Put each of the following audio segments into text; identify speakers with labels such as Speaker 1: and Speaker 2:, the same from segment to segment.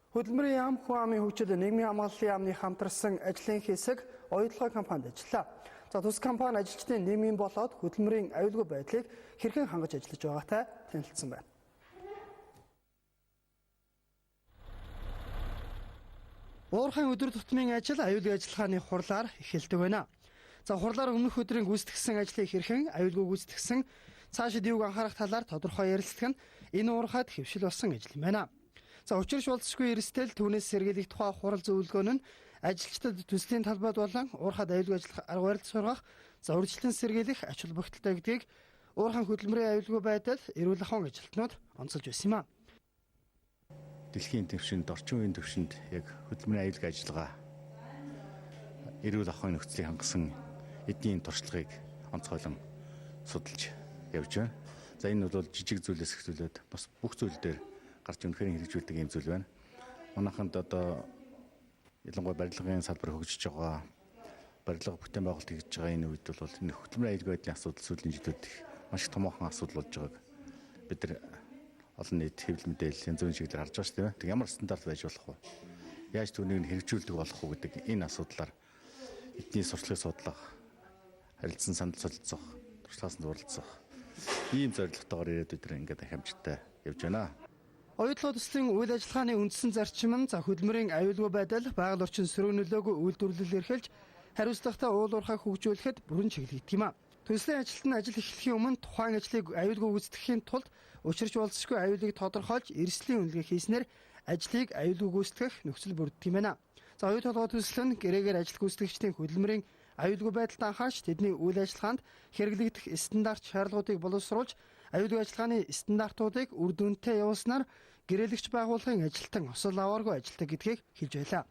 Speaker 1: Хөдөлмөрийн яам хүн амын хөгжил нийгмийн хамгааллын яамны хамтарсан ажлын хэсэг оюутлогын компанид ажиллаа. Тус компани ажилчдын нийгмийн болоод хөдөлмөрийн аюулгүй байдлыг хэрхэн хангаж ажиллаж байгаатай танилцсан байна. Уурхайн өдөр тутмын ажил аюулгүй ажиллагааны хурлаар эхэлдэг байна. Хурлаар өмнөх өдрийн гүйцэтгэсэн ажлыг хэрхэн аюулгүй гүйцэтгэсэн цаашид юуг анхаарах талаар тодорхой ярилцлага нь энэ уурхайд хэвшил болсон ажил юм байна. Учирч уулзшгүй эрсдэл түүнээс сэргийлэх тухай хурал зөвлөгөөн нь ажилчдад төслийн талбайд болон уурхайд аюулгүй ажиллах арга барил сургах, урьдчилан сэргийлэх ач холбогдолтой гэдгийг уурхайн хөдөлмөрийн аюулгүй байдал эрүүл ахуйн ажилтнууд онцолж байсан юм а.
Speaker 2: Дэлхийн түвшинд, орчин үеийн түвшинд яг хөдөлмөрийн аюулгүй ажиллагаа эрүүл ахуйн нөхцөлийг хангасан эдийн туршлагыг онцгойлон судалж явж байна. За энэ бол жижиг зүйлээс эхлүүлээд бас бүх зүйл дээр гарч үнэхээр хэрэгжүүлдэг юм зүйл байна. Манайханд одоо ялангуяа барилгын салбар хөгжиж байгаа, барилга бүтээн байгуулалт хийж байгаа энэ үед бол энэ хөдөлмөрийн аюулгүй байдлын асуудал сүүлийн жилүүд их маш их томоохон асуудал болж байгааг бид нар олон нийт хэвлэл мэдээлэл янз бүрийн чиглэлээр харж байгаа шүү дээ. Тэг ямар стандарт байж болох вэ? Яаж түүнийг хэрэгжүүлдэг болох вэ гэдэг энэ асуудлаар эдний сурталчилгыг судлах, харилцан санал солилцох, туршлагаас нь зурлцах ийм зорилготойгоор ирээд бид нар ингээд хамжигтай явж байна.
Speaker 1: Оюутлын төслийн үйл ажиллагааны үндсэн зарчим нь хөдөлмөрийн аюулгүй байдал, байгаль орчин сөрөг нөлөөгөө үйлдвэрлэл эрхэлж, хариуцлагатай уул уурхайг хөгжүүлэхэд бүрэн чиглэгдэх юм а. Төслийн ажилтан ажил эхлэхийн өмнө тухайн ажлыг аюулгүй гүйцэтгэхийн тулд учирч уулзшгүй аюулыг тодорхойлж, эрсдлийн үнэлгээ хийснээр ажлыг аюулгүй гүйцэтгэх нөхцөл бүрддэг юм байна. Оюут толгой төсөл нь гэрээгээр ажил гүйцэтгэгчдийн хөдөлмөрийн аюулгүй байдалд анхаарч тэдний үйл ажиллагаанд хэрэглэгдэх стандарт шаардлагуудыг боловсруулж, аюулгүй ажиллагааны стандартуудыг үр дүнтэй явуулснаар гэрээлэгч байгууллагын ажилтан осол авааргүй ажилтдаг гэдгийг хэлж байлаа.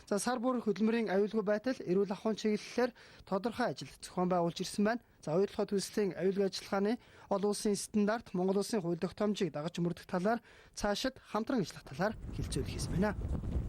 Speaker 1: Сар бүр хөдөлмөрийн аюулгүй байдал эрүүл ахуйн чиглэлээр тодорхой ажил зохион байгуулж ирсэн байна. Оюутлын төслийн аюулгүй ажиллагааны олон улсын стандарт, Монгол улсын хууль тогтоомжийг дагаж мөрдөх талаар цаашид хамтран ажиллах талаар хэлцүүлэх юм байна.